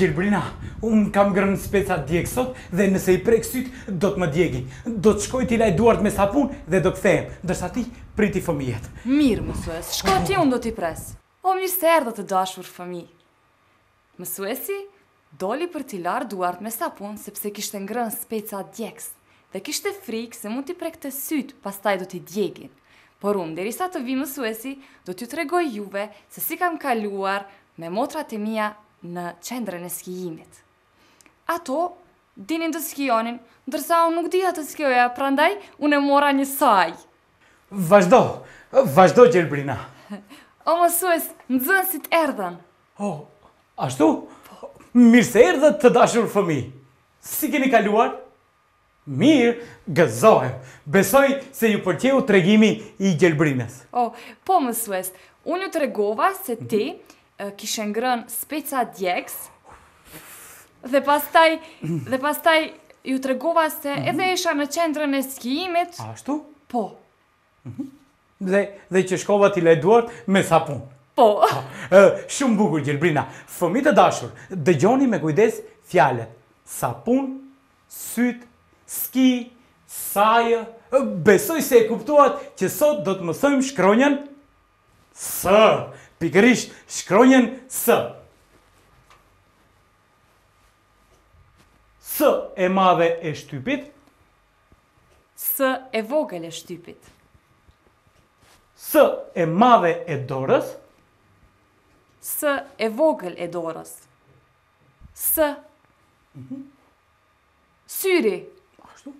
Gjelbrina, unë kam ngrënë speca djeg sot dhe nëse i prek syt, do të më djegi. Do të shkoj t'i laj duart me sapun dhe do kthehem, ndërsa ti priti fëmijet. Mirë, mësues, shko ti unë do t'i pres. O, mirë se erdhë të dashur fëmi. Mësuesi doli për t'i larë duart me sapun sepse kishte ngrënë speca djegs dhe kishte frikë se mund t'i prekte syt, pastaj do t'i djegin. Por unë, derisa të vi mësuesi, do t'ju tregoj juve se si kam kaluar me motrat e mia në qendrën e skijimit. Ato dinin të skijonin, ndërsa unë nuk dija të skijoja, prandaj unë e mora një saj. Vazhdo Gjelbrina. O mësues, nxënësit erdhën. O, ashtu? Mirë se erdhët të dashur fëmi. Si keni kaluar? Mirë, gëzohem. Besoj se ju pëlqeu tregimi i Gjelbrinës. O, po mësues, unë ju tregova se ti kishe ngrënë speca djegs dhe pastaj ju tregova se edhe isha në qendrën e skijimit. Ashtu? Po. Dhe që shkova t'i laj duart me sapun. Po. Shumë bukur Gjelbrina. Fëmijë të dashur, dëgjoni me kujdes fjalët sapun, syt, ski, sajë. Besoj se e kuptuat që sot do të mësojmë shkronjën S. Pikërisht shkronjën S. S e madhe e shtypit. S e vogël e shtypit. S e madhe e dorës. S e vogël e dorës. S. Syri. Ashtu?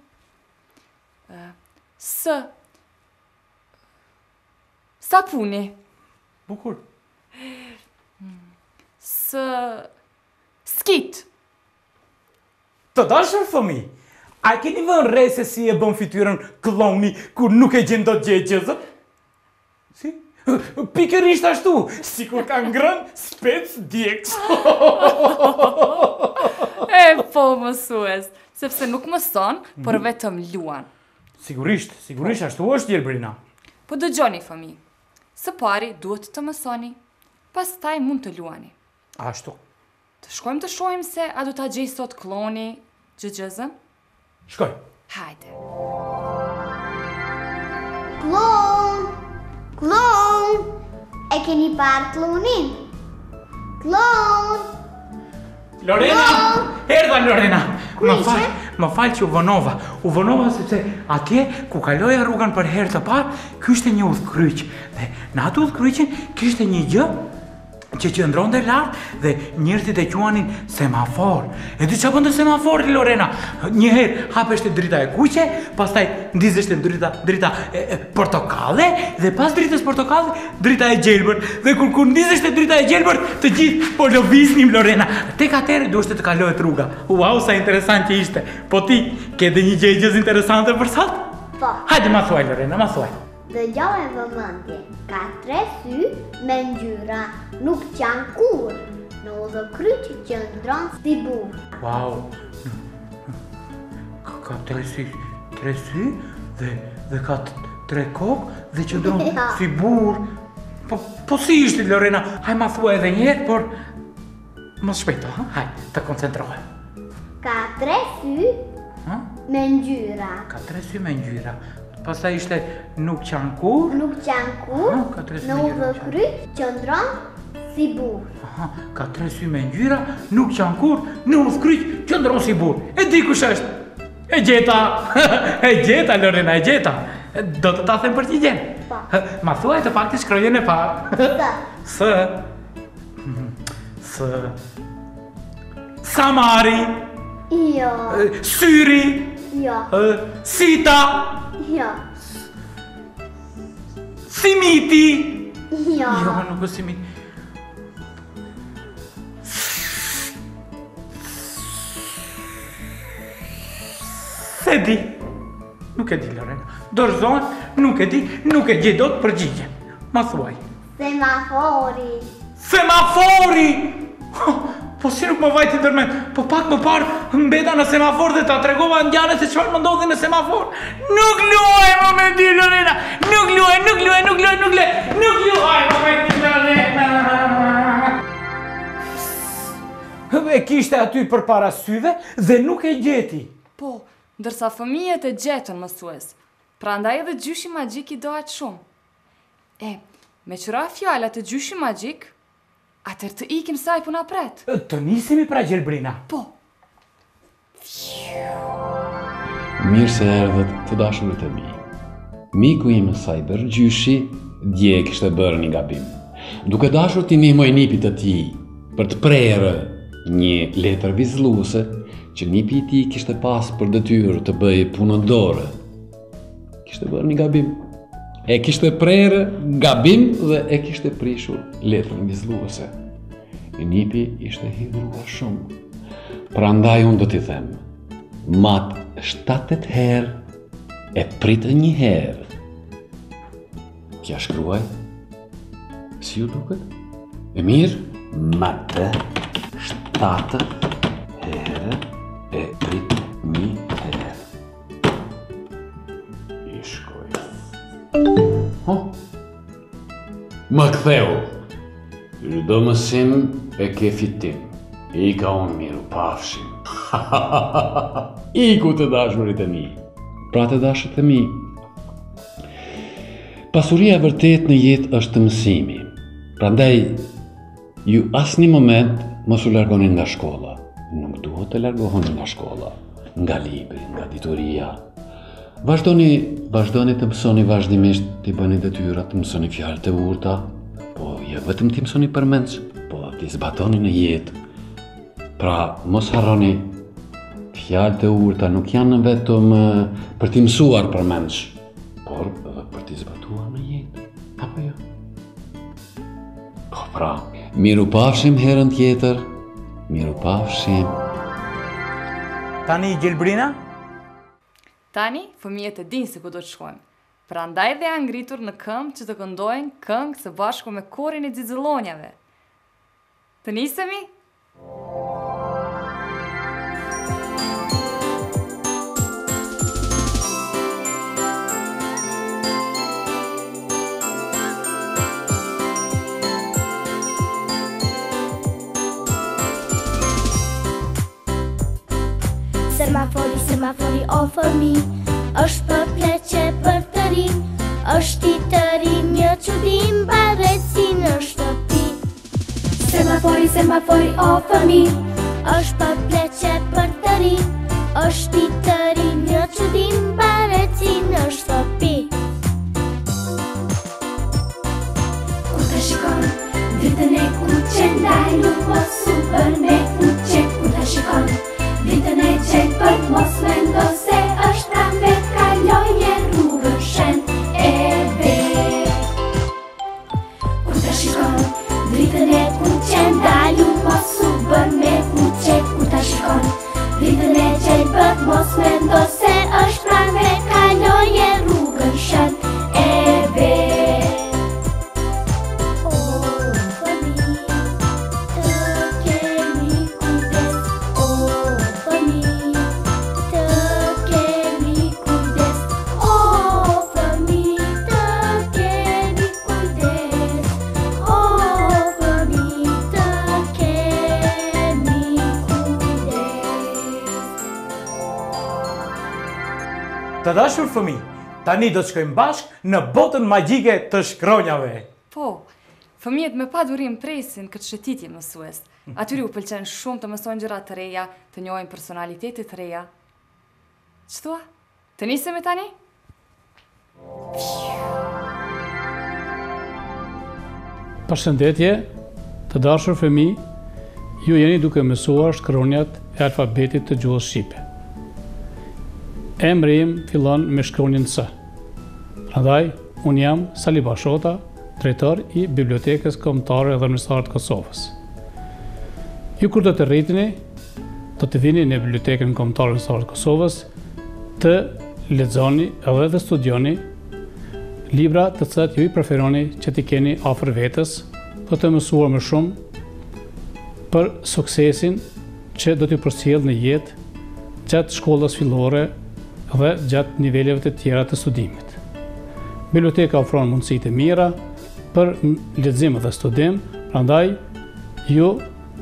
S. Sapuni. Bukur. Skit. Të dashur fëmi, a keni vënë re se si e bën fytyrën kloni kur nuk e gjen dot gjegjëzët? Si? Pikërisht ashtu, sikur ka ngrënë spec djegës. E po mësues, sepse nuk mëson, por vetëm luan. Sigurisht ashtu është Gjelbrina. Po dëgjoni fëmi, së pari duhet të mësoni, pastaj mund të luani. Ashtu. Të shkojmë të shohim se a do ta gjej sot kloni gjëgjëzën? Shkoj. Hajde. Klon! E keni parë klonin? Klon! Lorena! Erdha Lorena! Më falë që u vënova sepse atje ku kaloja rrugën për herë të parë, ky ishte një udhkryq. Dhe në atë udhkryqin kishte një gjë që qëndronte lart dhe njerëzit e quanin semafor. E di çfarë bënte semafori Lorena? Një herë hapeshte drita e kuqe, pastaj ndizeshte drita e portokalle dhe pas dritës portokalle drita e gjelbër. Dhe kur ndizeshte drita e gjelbër, të gjithë po lëviznim Lorena. Tek atëherë duhej të kalohet rruga. Wow, sa interesant që ishte. Po ti ke dhe një gjë interesante për sot? Po. Hajde ma thuaj Lorena, ma thuaj. Dëgjoj me vëmendje. Ka 3 sy me ngjyra, nuk qanë kur. Në udhkryq qëndron si burr. Wow. Ka 3 sy dhe ka 3 kokë dhe qëndron si burr. Po si ishte Lorena? Haj ma thuaj edhe një herë, por mos shpejto, ha? Haj, të koncentrohem. Ka 3 sy me ngjyra. Ka 3 sy me ngjyra. Pastaj ishte nuk qanë kur. Nuk qanë kur. Në udhkryq qëndron si burr. Ka 3 sy me ngjyra, nuk qanë kur, në udhkryq qëndron si burr. E di kush është? E gjeta! E gjeta Lorena, e gjeta. Do të ta them për t'i gjenë. Po. Ma thuaj të pak të shkronjën e parë. S. Samari. Jo. Syri. Jo. Sita. Jo. Simiti. Jo. Jo, nuk është simiti. Se di. Nuk e di, Lorena. Dorëzohen, nuk e di, nuk e gjej dot përgjigjen. Ma thuaj. Semafori. Semafori! Po si nuk më vajti ndërmend, po pak më parë mbeta në semafor dhe ta tregova ndjane se çfarë më ndodhi në semafor. Nuk luaj më me ti, Lorena! Nuk luaj më me ti, Lorena! E kishte aty përpara syve dhe nuk e gjeti. Po, ndërsa fëmijët e gjetën mësues. Prandaj edhe gjyshi magjik i dohet shumë. Me qëra fjallat të gjyshi magjik, atër të ikim saj puna pret. Të nisemi pra Gjelbrina. Po. Mirë se erdhët të dashurit e mi. Miku im Cyber gjyshi dje kishte bërë një gabim. Duke dashur t'i ndihmoj nipit të tij për të prerë një letër vizëlluese që nipi i tij kishte pas për detyrë të bëjë punën dore. Kishte bërë një gabim. E kishte prerë gabim dhe e kishte prishur letrën vizëlluese. E nipi ishte hidhur shumë. Prandaj unë do t'i them, mat 7-8 herë e pritë një herë. Kja shkruaj? Si ju duket? E mirë? Mat 7 herë e pritë një herë. I shkoj. Më ktheu. Çdo mësim e ke fitim. I ka unë miru pafshim. Iku të dashurit e mi. Pra të dashët e mi. Pasuria e vërtet në jetë është mësimi. Prandaj, ju asnjë moment mos u largonin nga shkolla. Nuk duhet të largoheni nga shkolla, nga libri, nga dituria. Vazhdoni të mësoni vazhdimisht, t'i bëni detyrat, të mësoni fjalët e urta, po jo vetëm t'i mësoni përmendsh, po t'i zbatoni në jetë. Pra, mos harroni, fjalët e urta nuk janë vetëm për t'i mësuar përmendsh, por edhe për t'i zbatuar në jetë. Apo jo? Po pra, miru pafshim herën tjetër, miru pafshim. Tani Gjelbrina? Tani, fëmijët e dinë se ku do të shkojmë. Prandaj dhe janë ngritur në këmbë që të këndojnë këngë së bashku me korin e xixëllonjave. Të nisemi? Semafori, semafori, o fëmi, është për pleqe për të rinj, është i të rinj një qudim, baret si në shtëpi. Semafori, semafori, o fëmi, është për pleqe për të rinj, është i të rinj një qudim, baret si në shtëpi. Kur të shikon, ditën e kuqe, ndaj nuk mos u bën me kuqe, kur të shikon, ditën e qenë për mos mendo se është tramve kaloje rrugën shen e vet. Kur të shikon, dritën e kuqe, ndalu mos u bën me kuqe. Kur të shikon, ditën e qenë për mos mendo se është tramve kaloje rrugën shen e vet. O fëmi, të kemi kujdes, o fëmi, të kemi kujdes, o fëmi, të kemi kujdes, o fëmi, të kemi kujdes. Të dashur fëmi, tani do të shkojmë bashkë në botën magjike të shkronjave. Po, fëmijët me pa durim presin këtë shëtitje mësues. Atyri u pëlqen shumë të mësojnë gjëra të reja, të njohin personalitetet të reja. Ç'thua? Të nisemi tani? Përshëndetje, të dashur fëmi, ju jeni duke mësuar shkronjat e alfabetit të gjuhës shqipe. Emri im fillon me shkronjën S. Prandaj, unë jam Sali Bashota, drejtor I Bibliotekës Kombëtare dhe Administrare të Kosovës. Ju kur do të rriteni, do të vini në Bibliotekën Kombëtare dhe Administrare të Kosovës të lexoni edhe të studioni libra të cilat ju I preferoni që t'i keni afër vetes, do të mësuar më shumë për suksesin që do t'ju përcjell në jetë gjatë shkollës fillore dhe gjatë niveleve të tjera të studimit. Biblioteka ofron mundësi të mira për lexim dhe studim, prandaj ju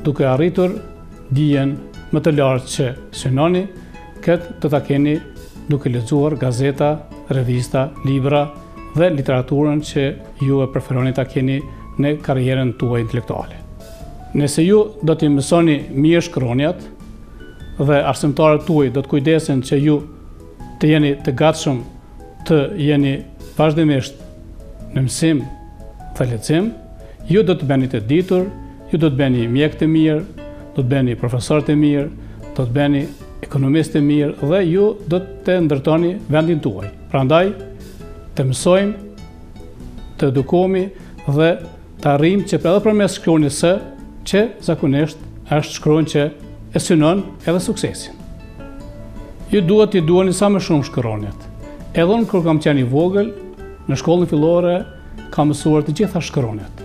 duke arritur dijen më të lartë që synoni, këtë do ta keni duke lexuar gazeta, revista, libra dhe literaturën që ju e preferoni ta keni në karrierën tuaj intelektuale. Nëse ju do t'i mësoni mirë shkronjat dhe arsimtarët tuaj do të kujdesen që ju të jeni të gatshëm të jeni vazhdimisht në mësim dhe lexim, ju do të bëni të ditur, ju do të bëni mjek të mirë, do të bëni profesor të mirë, do të bëni ekonomist të mirë dhe ju do të ndërtoni vendin tuaj. Prandaj, të mësojmë, të edukohemi dhe të arrijmë që edhe përmes shkronjës së që zakonisht është shkronjë që e synon edhe suksesin. Ju duhet t'i duani sa më shumë shkronjat. Edhe unë kur kam qenë I vogël, në shkollën fillore kam mësuar të gjitha shkronjat.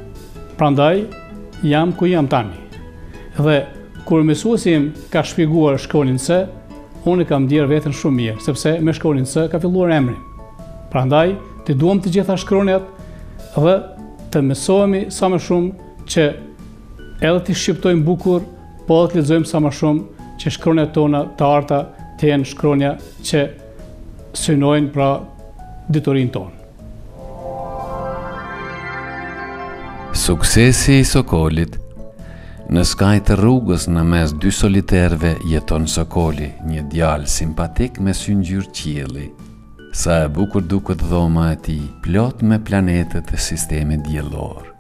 Prandaj jam ku jam tani. Dhe kur mësuesi im ka shpjeguar shkronjën S, unë kam ndier veten shumë mirë, sepse me shkronjën S ka filluar emri. Prandaj të duam të gjitha shkronjat dhe të mësohemi sa më shumë që edhe të shqiptojmë bukur, po edhe të lexojmë sa më shumë që shkronjat tona të arta të jenë shkronja që synojnë pra diturinë tonë. Suksesi I Sokolit. Në skaj të rrugës në mes dy soliterve jeton Sokoli, një djalë simpatik me sy ngjyrë qielli. Sa e bukur duket dhoma e tij, plot me planetet e sistemit diellor.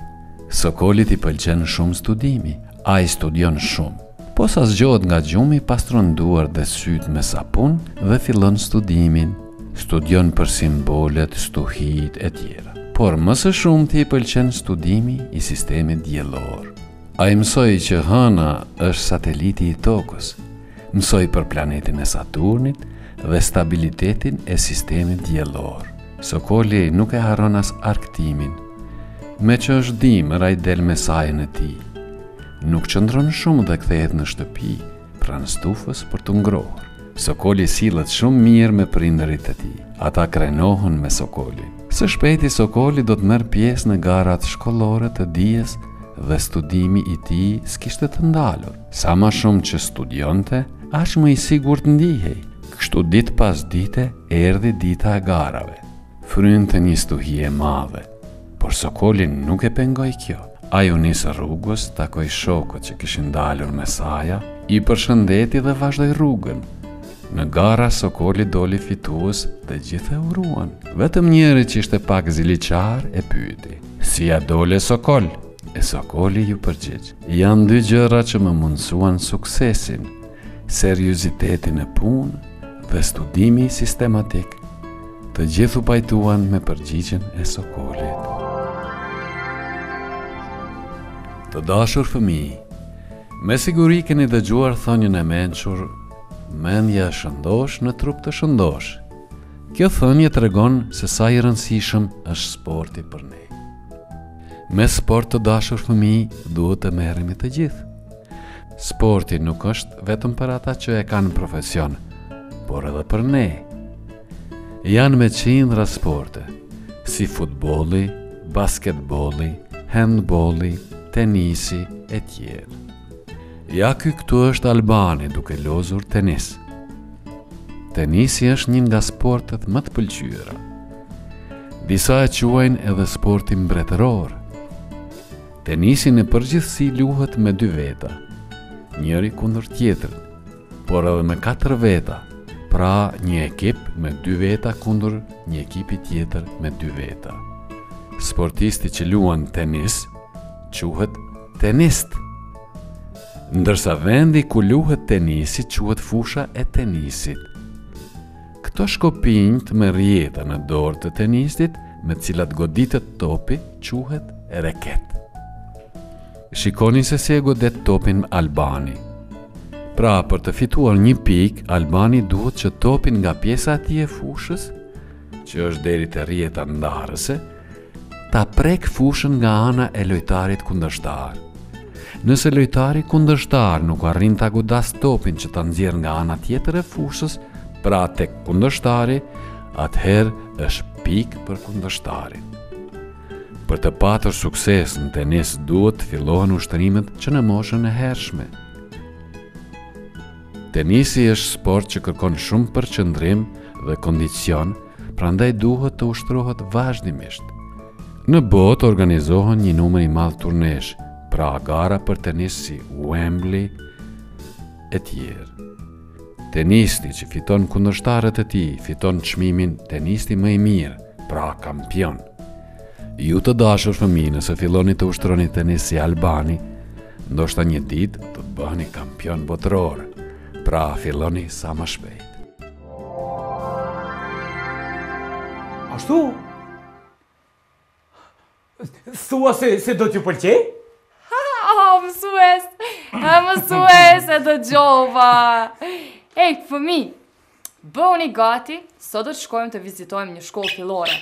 Sokolit I pëlqen shumë studimi, ai studion shumë. Po sa zgjohet nga gjumi, pastron duart dhe syt me sapun dhe fillon studimin. Studion për simbolet, stuhit e tjera. Por më së shumti I pëlqen studimi I sistemit diellor. Ai mësoi që hëna është sateliti I tokës, mësoi për planetin e Saturnit dhe stabilitetin e sistemit diellor. Sokoli nuk e harron as arktimin. Me që është dimër, ai del me sajën e tij. Nuk qëndron shumë dhe kthehet në shtëpi, pranë stufës për të ngrohur. Sokoli sillet shumë mirë me prindërit e tij. Ata krenohen me Sokolin. Së shpejti Sokoli do të merr pjesë në garat shkollore të dijes dhe studimi I tij s'kishte të ndalur. Sa më shumë që studionte, aq më I sigurt ndihej. Kështu ditë pas dite erdhi dita e garave. Frynte një stuhi e madhe, por Sokolin nuk e pengoi kjo. Ai u nis rrugës, takoi shokët që kishin dalur me saja, I përshëndeti dhe vazhdoi rrugën. Në gara Sokoli doli fitues dhe gjithë e uruan. Vetëm njëri që ishte pak ziliqar e pyeti: "Si ja dole Sokol?" E Sokoli ju përgjigj: "Janë dy gjëra që më mundsuan suksesin, seriozitetin e punë dhe studimi sistematik." Të gjithu pajtuan me përgjigjen e Sokolit. Të dashur fëmijë, me siguri keni dëgjuar thënien e mençur: mendja shëndosh në trup të shëndosh. Kjo thënie tregon se sa I rëndësishëm është sporti për ne. Me sport të dashur fëmijë duhet të merremi të gjithë. Sporti nuk është vetëm për ata që e kanë profesion, por edhe për ne. Janë me qindra sporte, si futbolli, basketbolli, handbolli, tenisi e tjerë. Ja këtu është Albani duke lozur tenis. Tenisi është një nga sportet më të pëlqyera. Disa e quajnë edhe sportin mbretëror. Tenisi në përgjithësi luhet me 2 veta, njëri kundër tjetrit, por edhe me 4 veta, pra një ekip me 2 veta kundër një ekipi tjetër me 2 veta. Sportisti që luan tenis quhet tenist, ndërsa vendi ku luhet tenisi quhet fusha e tenisit. Këto shkopinjt me rjeta në dorë të tenistit me cilat goditet topi quhet reket. Shikoni se si e godet topin Albani. Pra, për të fituar një pik, Albani duhet që topin nga pjesa ati e fushës, që është deri të rjeta ndarëse, ta prek fushën nga ana e lojtarit kundërshtar. Nëse lojtari kundërshtar nuk arrin ta godas topin që ta nxjerr nga ana tjetër e fushës, pra tek kundërshtari, atëherë është pik për kundërshtarin. Për të patur sukses në tenis duhet të fillohen ushtrimet që në moshën e hershme. Tenisi është sport që kërkon shumë përqendrim dhe kondicion, prandaj duhet të ushtrohet vazhdimisht. Në botë organizohen një numër i madh turnesh, pra gara për tenis si Wembley e tjerë. Tenisti që fiton kundërshtarët e tij fiton çmimin tenisti më i mirë, pra kampion. Ju të dashur fëmijë, nëse filloni të ushtroni tenis si Albani, ndoshta një ditë do të bëheni kampion botëror. Pra filloni sa më shpejt. Ashtu? Thua se do t'ju pëlqej? Mësues e dëgjova. Ej, fëmi, bëuni gati, sot do të shkojmë të vizitojmë një shkollë fillore.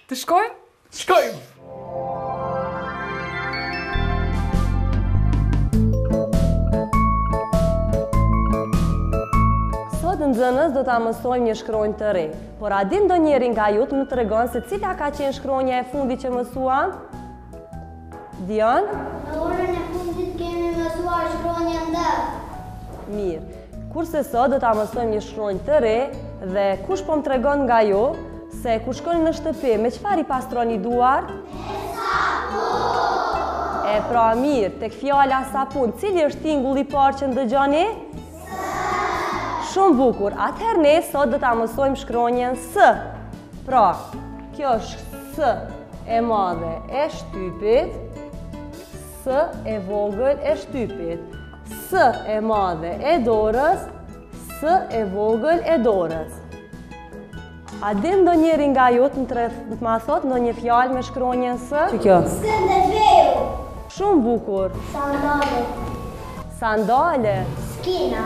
Të shkojmë? Shkojmë! Sot në nxënës do ta mësojmë një shkronjë të re, por a din ndonjëri nga ju të më tregon se cila ka qenë shkronja e fundit që mësuam? Dion? Në orën e fundit kemi mësuar shkronjën D. Mirë. Kurse sot do ta mësojmë një shkronjë të re dhe kush po më tregon nga ju se kur shkoni në shtëpi me çfarë i pastroni duart? Me sapun. E pra mirë, tek fjala sapun, cili është tingulli i parë që ndëgjoni? Shumë bukur. Atëherë ne sot do ta mësojmë shkronjën S. Pra, kjo është S e madhe e shtypit, S e vogël e shtypit, S e madhe e dorës, S e vogël e dorës. A din ndonjëri nga ju të ma thot ndonjë fjalë me shkronjën S? Kjo? Skënderbeu. Shumë bukur. Sandale. Sandale. Skina.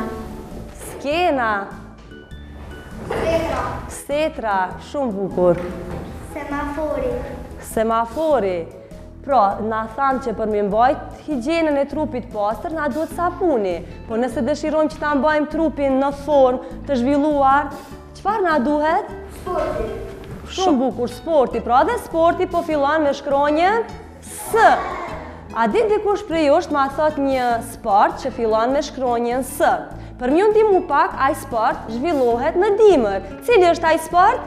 Skena. Setra. Setra. Shumë bukur. Semafori. Semafori. Pra, na thamë që për me mbajt higjienën e trupit pastër, na duhet sapuni. Po nëse dëshirojmë që ta mbajmë trupin në formë të zhvilluar, çfarë na duhet? Sporti. Shumë bukur, sporti. Pra dhe sporti po fillon me shkronjën S. A din dikush prej jush ma thot një sport që fillon me shkronjën S. Për mjë ndihmu pak, ai sport zhvillohet në dimër. Cili është ai sport?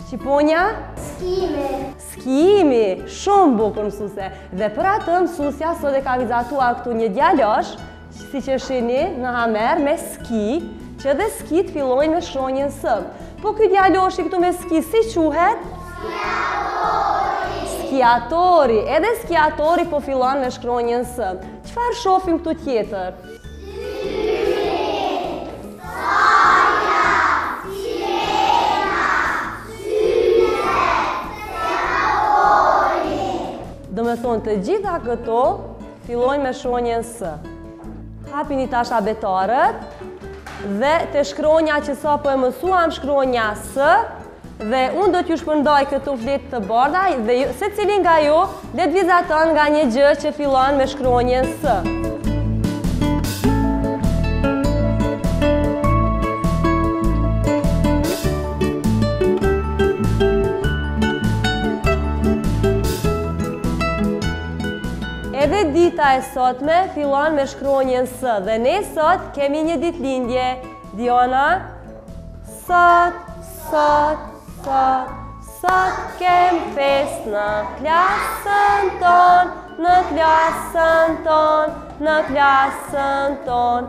Shqiponja? Skimi. Skimi. Shumë bukur mësuse. Dhe për atë mësusja sot e ka vizatuar këtu një djalosh, si që shini në hamer me ski, që dhe skit fillojnë me shkronjën S. Po ky djaloshi këtu me ski si quhet? Skiatori. Edhe skiatori po fillon me shkronjën S. Çfarë shohim këtu tjetër? Do me thonë të gjitha këto fillojnë me shkronjën S. Hapini tash abetarët dhe të shkronja që sa po e mësuam shkronja S dhe unë do t'ju shpërndaj këtu fletë të bardha dhe se cili nga ju le të vizaton nga një gjë që fillon me shkronjën S. Edhe dita e sotme fillon me shkronjën S dhe ne sot kemi një ditëlindje. Diona? Sot kem fest në klasën ton, në klasën ton, në klasën ton.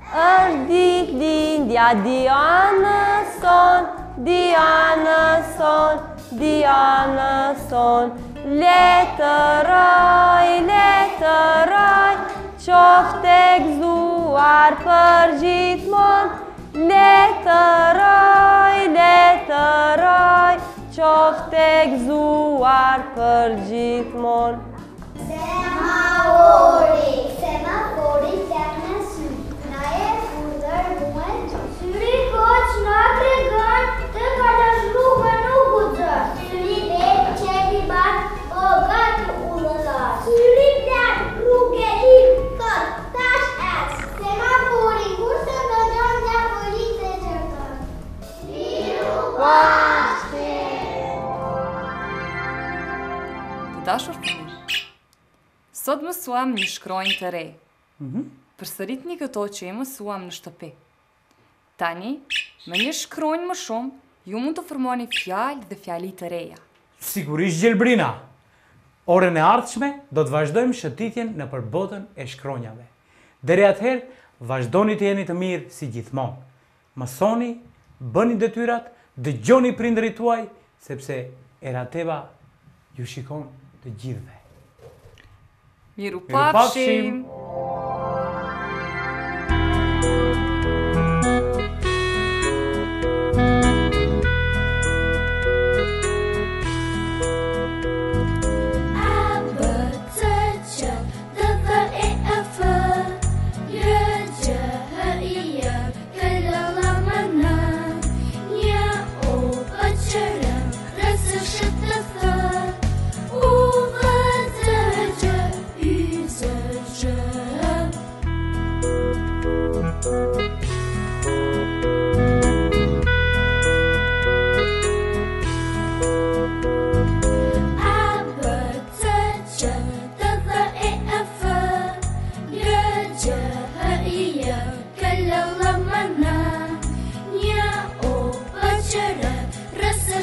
Është ditëlindja Dianëson, Dianëson, Dianëson. Letëraj, letëraj, qofte gëzuar për gjithmon. letëroj, qoftë e gëzuar për gjithmonë. Semafori teknë sy, na e fudër muet, syri koq na tregon, të kalash rrugën nuk guxon. Syri det qepi bat, o gatë ullëllar. Syri plat, rrugë i kët, tash es. Semafori kurse në gjon nga police qërton. Liru pashte! Të dashur fëmijë, sot mësuam një shkronjë të re. Përsëritni këto që e mësuam në shtëpi. Tani, me një shkronjë më shumë, ju mund të formoni fjalë dhe fjali të reja. Sigurisht Gjelbrina. Orën e ardhshme do të vazhdojmë shëtitjen në përbotën e shkronjave. Deri atëherë, vazhdoni të jeni të mirë si gjithmonë. Mësoni, bëni detyrat, dëgjoni prindërit tuaj, sepse era teba ju shikon të gjithëve. Miru pafshim!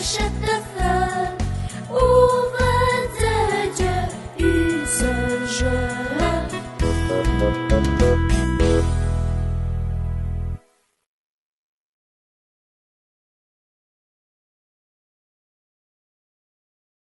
Shut the